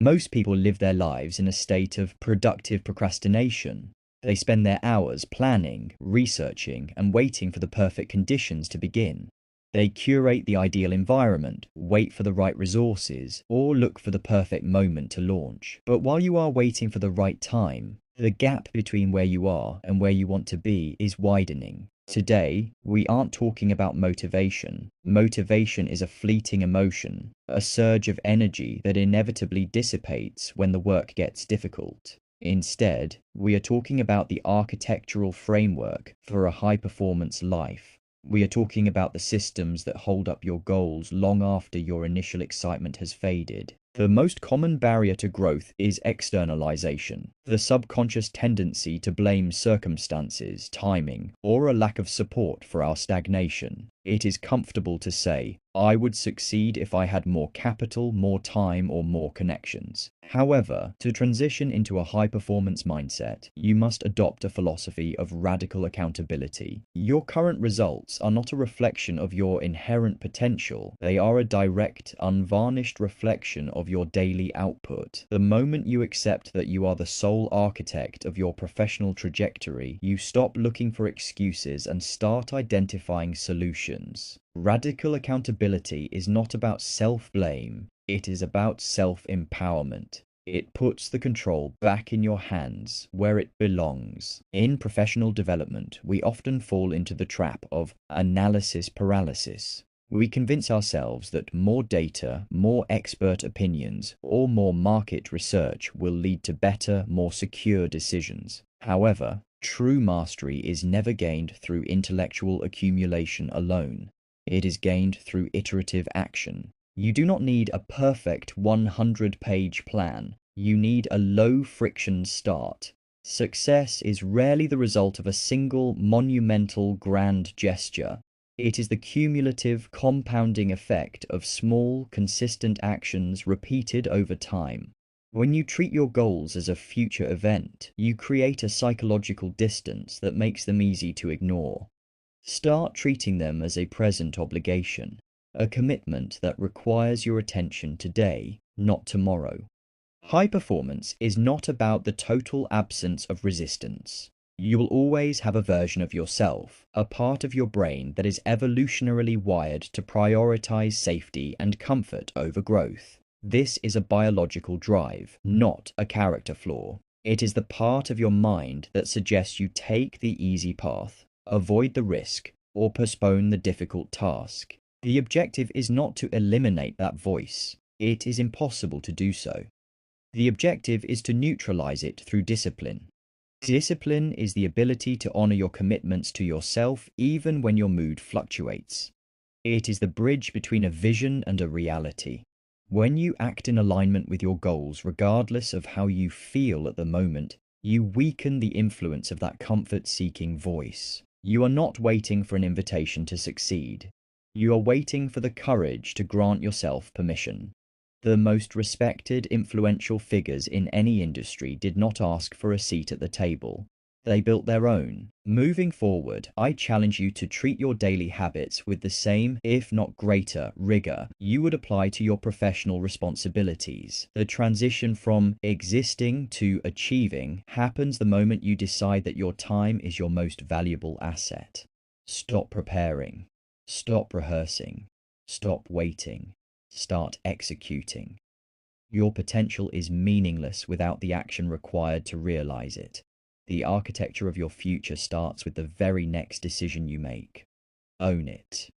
Most people live their lives in a state of productive procrastination. They spend their hours planning, researching, and waiting for the perfect conditions to begin. They curate the ideal environment, wait for the right resources, or look for the perfect moment to launch. But while you are waiting for the right time, the gap between where you are and where you want to be is widening. Today, we aren't talking about motivation. Motivation is a fleeting emotion, a surge of energy that inevitably dissipates when the work gets difficult. Instead, we are talking about the architectural framework for a high-performance life. We are talking about the systems that hold up your goals long after your initial excitement has faded. The most common barrier to growth is externalization, the subconscious tendency to blame circumstances, timing, or a lack of support for our stagnation. It is comfortable to say, I would succeed if I had more capital, more time, or more connections. However, to transition into a high-performance mindset, you must adopt a philosophy of radical accountability. Your current results are not a reflection of your inherent potential. They are a direct, unvarnished reflection of your daily output. The moment you accept that you are the sole architect of your professional trajectory, you stop looking for excuses and start identifying solutions. Radical accountability is not about self-blame, it is about self-empowerment. It puts the control back in your hands, where it belongs. In professional development, we often fall into the trap of analysis paralysis. We convince ourselves that more data, more expert opinions, or more market research will lead to better, more secure decisions. However, true mastery is never gained through intellectual accumulation alone. It is gained through iterative action. You do not need a perfect 100-page plan. You need a low-friction start. Success is rarely the result of a single monumental grand gesture. It is the cumulative, compounding effect of small, consistent actions repeated over time. When you treat your goals as a future event, you create a psychological distance that makes them easy to ignore. Start treating them as a present obligation, a commitment that requires your attention today, not tomorrow. High performance is not about the total absence of resistance. You will always have a version of yourself, a part of your brain that is evolutionarily wired to prioritize safety and comfort over growth. This is a biological drive, not a character flaw. It is the part of your mind that suggests you take the easy path, avoid the risk, or postpone the difficult task. The objective is not to eliminate that voice. It is impossible to do so. The objective is to neutralize it through discipline. Discipline is the ability to honor your commitments to yourself even when your mood fluctuates. It is the bridge between a vision and a reality. When you act in alignment with your goals, regardless of how you feel at the moment, you weaken the influence of that comfort-seeking voice. You are not waiting for an invitation to succeed. You are waiting for the courage to grant yourself permission. The most respected, influential figures in any industry did not ask for a seat at the table. They built their own. Moving forward, I challenge you to treat your daily habits with the same, if not greater, rigor you would apply to your professional responsibilities. The transition from existing to achieving happens the moment you decide that your time is your most valuable asset. Stop preparing. Stop rehearsing. Stop waiting. Start executing. Your potential is meaningless without the action required to realize it. The architecture of your future starts with the very next decision you make. Own it.